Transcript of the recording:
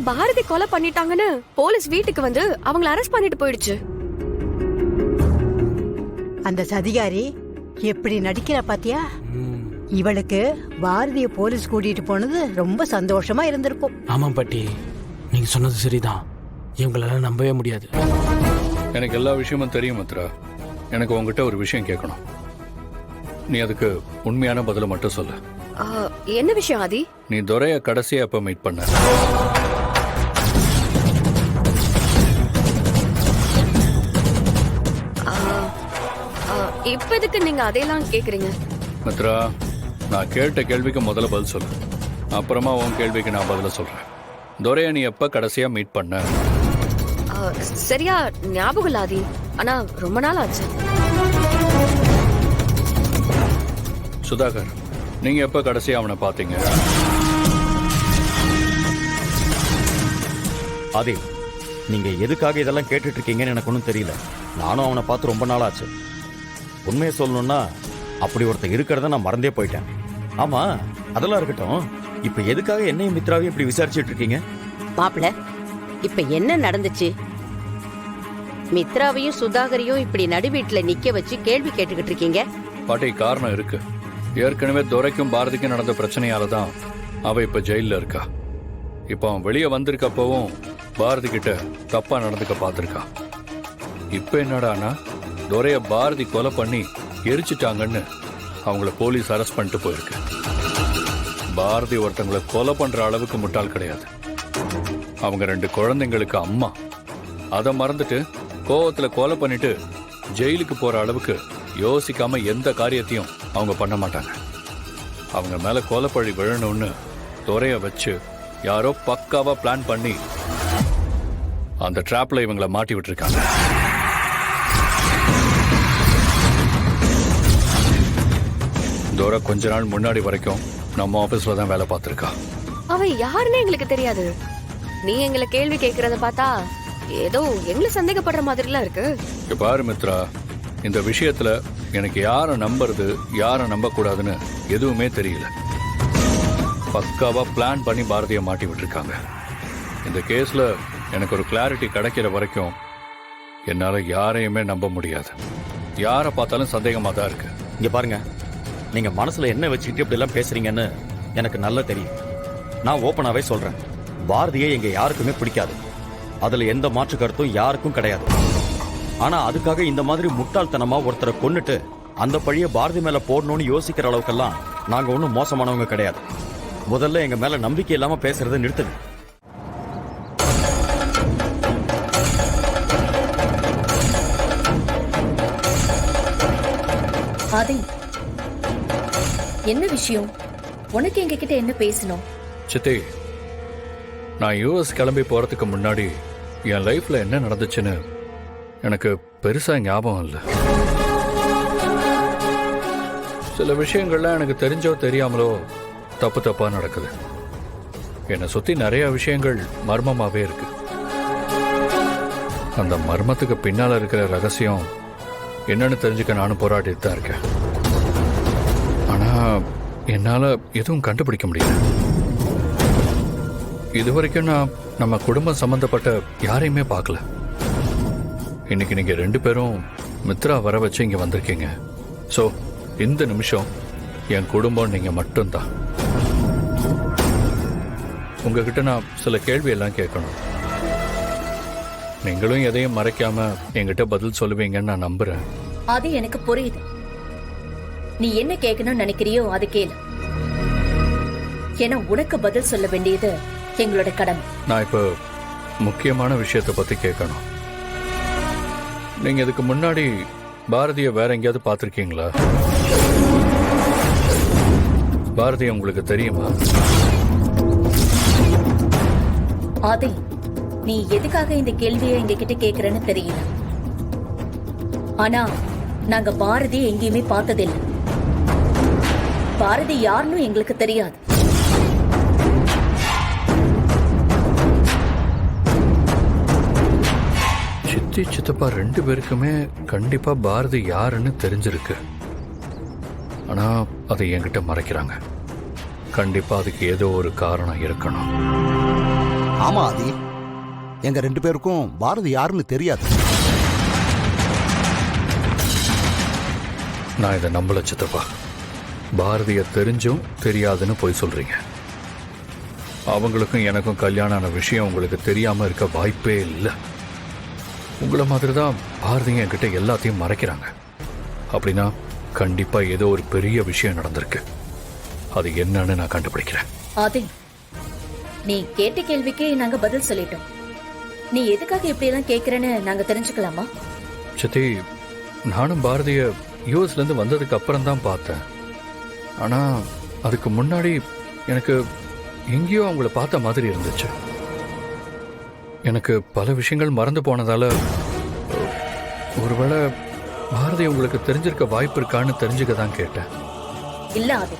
பாரதி கொலை பண்ணிட்டாங்கன்னு போலீஸ் வீட்டுக்கு வந்து அவங்கள அரெஸ்ட் பண்ணிட்டு போயிடுச்சு. அந்த சதிகாரி எப்படி நடிக்கிறா பாத்தியா? இவளுக்கு பாரதிய போலீஸ் கூட்டிட்டு போனது ரொம்ப சந்தோஷமா இருந்திருக்கும். ஆமா பாட்டி, நீங்க சொன்னது சரிதான். இவங்களெல்லாம் நம்பவே முடியாது. எனக்கு எல்லா விஷயமும் தெரியும் மித்ரா. எனக்கு உங்ககிட்ட ஒரு விஷயம் கேட்கணும். நீ அதுக்கு உண்மையான பதில மட்டும் சொல்லு. என்ன விஷயம் ஆதி? நீ துரைய கடைசியா எப்ப மீட் பண்ண? இப்ப எதுக்கு நீங்க அதையெல்லாம் கேக்குறீங்க? மித்ரா, நான் கேட்ட கேள்விக்கு முதல்ல பதில் சொல்லு. அப்புறமா உன் கேள்விக்கு நான் பதில சொல்றேன். துரைய நீ எப்ப கடைசியா மீட் பண்ண? சரியா ஞாபகம் இல்ல ஆதி, ஆனா ரொம்ப நாள் ஆச்சு. சுதாகர், நீங்க எப்ப கடைசியா அவனை பாத்தீங்க? ஆதி, நீங்க எதுக்காக இதெல்லாம் கேட்டுட்டு இருக்கீங்கன்னு எனக்கு ஒன்றும் தெரியல. நானும் அவனை பார்த்து ரொம்ப நாள் ஆச்சு. உண்மையை சொல்லணும்னா அப்படி ஒருத்தர் இருக்கிறத நான் மறந்தே போயிட்டேன். ஆமா, அதெல்லாம் இருக்கட்டும். இப்ப எதுக்காக என்னையும் மித்ராவையும் இப்படி விசாரிச்சுட்டு இருக்கீங்க? மாப்பிள, இப்ப என்ன நடந்துச்சு? மித்ராவையும் சுதாகரையும் இப்படி நடுவீட்டுல நிக்க வச்சு கேள்வி கேட்டுக்கிட்டு இருக்கீங்க. பாட்டி, காரணம் இருக்கு. ஏற்கனவே துரைக்கும் பாரதிக்கும் நடந்த பிரச்சனையால தான் அவ இப்ப ஜெயில இருக்கா. இப்ப அவன் வெளியே வந்திருக்கப்பவும் பாரதி கிட்ட தப்பா நடந்துக்க பார்த்திருக்கா. இப்ப என்னடானா துரைய பாரதி கொலை பண்ணி எரிச்சிட்டாங்கன்னு அவங்கள போலீஸ் அரெஸ்ட் பண்ணிட்டு போயிருக்கு. பாரதி ஒருத்தங்களை கொலை பண்ற அளவுக்கு முட்டாள் கிடையாது. அவங்க 2 குழந்தைங்களுக்கு அம்மா. அதை மறந்துட்டு கோவத்துல கொலை பண்ணிட்டு ஜெயிலுக்கு போற அளவுக்கு யோசிக்காம எந்த காரியத்தையும் அவங்க பண்ண மாட்டாங்க. அவங்க மேல கொலைப்பழி விழணும்னு துரைய வச்சு யாரோ பக்காவா பிளான் பண்ணி அந்த டிராப்ல இவங்களை மாட்டி விட்டுருக்காங்க. துரை கொஞ்ச நாள் முன்னாடி வரைக்கும் நம்ம ஆபீஸ்ல தான் வேலை பார்த்திருக்கா. அவ யாருன்னு எங்களுக்கு தெரியாது. நீ எங்களை கேள்வி கேட்கறத பார்த்தா ஏதோ எங்களை சந்தேகப்படுற மாதிரிலாம் இருக்கு. பாரு மித்ரா, இந்த விஷயத்துல எனக்கு யாரை நம்புறது யாரை நம்ப கூடாதுன்னு எதுவுமே தெரியல. பக்காவா பிளான் பண்ணி பாரதியை மாட்டி விட்டுருக்காங்க. இந்த கேஸ்ல எனக்கு ஒரு கிளாரிட்டி கிடைக்கிற வரைக்கும் என்னால யாரையுமே நம்ப முடியாது. யாரை பார்த்தாலும் சந்தேகமா தான் இருக்கு. இங்க பாருங்க, நீங்க மனசுல என்ன வச்சுக்கிட்டு இப்படி எல்லாம் பேசுறீங்கன்னு எனக்கு நல்லா தெரியும். நான் ஓப்பனாவே சொல்றேன், பாரதியை எங்க யாருக்குமே பிடிக்காது. அதுல எந்த மாற்று கருத்தும் யாருக்கும் கிடையாது. ஆனா அதுக்காக இந்த மாதிரி முட்டாள்தனமா ஒருத்தரை கொன்னுட்டு அந்த பழிய பாரதி மேல போடணும்னு யோசிக்கிற அளவுக்கெல்லாம் நாங்க ஒன்றும் மோசமானவங்க கிடையாது. முதல்ல எங்க மேல நம்பிக்கை இல்லாம பேசுறதை நிறுத்துங்க. ஆதி, என்ன விஷயம்? உனக்கு எங்க கிட்ட என்ன பேசணும்? சித்தி, நான் யூஎஸ் கிளம்பி போறதுக்கு முன்னாடி என் லைஃப்ல என்ன நடந்துச்சுன்னு எனக்கு பெருசா ஞாபகம் இல்லை. சில விஷயங்கள்லாம் எனக்கு தெரிஞ்சோ தெரியாமலோ தப்பு தப்பா நடக்குது. என்னை சுத்தி நிறைய விஷயங்கள் மர்மமாவே இருக்கு. அந்த மர்மத்துக்கு பின்னால இருக்கிற ரகசியம் என்னன்னு தெரிஞ்சுக்க நானும் போராடிட்டு தான் இருக்கேன். ஆனா என்னால எதுவும் கண்டுபிடிக்க முடியல. இதுவரைக்கும் நான் நம்ம குடும்பம் சம்பந்தப்பட்ட யாரையுமே பார்க்கல. இன்னைக்கு நீங்க 2 பேரும் மித்ரா வர வச்சு இங்க வந்திருக்கீங்க. சோ இந்த நிமிஷம் என் குடும்பம் நீங்க மட்டும்தான். உங்ககிட்ட நான் சில கேள்வி எல்லாம் கேட்கணும். நீங்களும் எதையும் மறைக்காம என்கிட்ட பதில் சொல்லுவீங்கன்னு நான் நம்புறேன். அது எனக்கு புரியுது. நீ என்ன கேட்கணும்னு நினைக்கிறியோ அது கேளு. ஏன்னா உனக்கு பதில் சொல்ல வேண்டியது எங்களோட கடமை. நான் இப்ப முக்கியமான விஷயத்தை பத்தி கேட்கணும். நீங்க இதுக்கு முன்னாடி பாரதிய வேற எங்கேயாவது பார்த்திருக்கீங்களா? பாரதி உங்களுக்கு தெரியுமா? ஆதி, நீ எதுக்காக இந்த கேள்வியை எங்க கிட்ட கேக்குறன்னு தெரியல. ஆனா நாங்க பாரதி எங்கேயுமே பார்த்ததில்லை. பாரதி யாருன்னு எங்களுக்கு தெரியாது. சித்தி சித்தப்பா 2 பேருக்குமே கண்டிப்பா பாரதி யாருன்னு தெரிஞ்சிருக்கு. ஆனா அதை என்கிட்ட மறைக்கிறாங்க. கண்டிப்பா அதுக்கு ஏதோ ஒரு காரணம் இருக்கணும். ஆமா ஆதி, எங்க 2 பேருக்கும் பாரதி யாருன்னு தெரியாது. நான் இதை நம்பல சித்தப்பா. பாரதிய தெரிஞ்சும் தெரியாதுன்னு போய் சொல்றீங்க. அவங்களுக்கும் எனக்கும் கல்யாணம் ஆன விஷயம் உங்களுக்கு தெரியாம இருக்க வாய்ப்பே இல்லை. உங்களை மாதிரி தான் பாரதியும் என்கிட்ட எல்லாத்தையும் மறைக்கிறாங்க. அப்படின்னா கண்டிப்பா ஏதோ ஒரு பெரிய விஷயம் நடந்திருக்கு. அது என்னன்னு நான் கண்டுபிடிக்கிறேன். ஆதி, நீ கேட்ட கேள்விக்கு நாங்க பதில் சொல்லிட்டோம். நீ எதுக்காக இப்படி எல்லாம் கேக்குறேன்னு நாங்க தெரிஞ்சுக்கலாமா? சித்தி, நானும் பாரதிய யூஎஸ்ல இருந்து வந்ததுக்கு அப்புறம் தான் பார்த்தேன். ஆனா அதுக்கு முன்னாடி எனக்கு எங்கேயோ அவங்கள பார்த்த மாதிரி இருந்துச்சு. எனக்கு பல விஷயங்கள் மறந்து போனதால ஒருவேளை பாரதி உங்களுக்கு தெரிஞ்சிருக்க வாய்ப்பு இருக்கான்னு தெரிஞ்சுக்க தான் கேட்டேன். இல்ல ஆதி,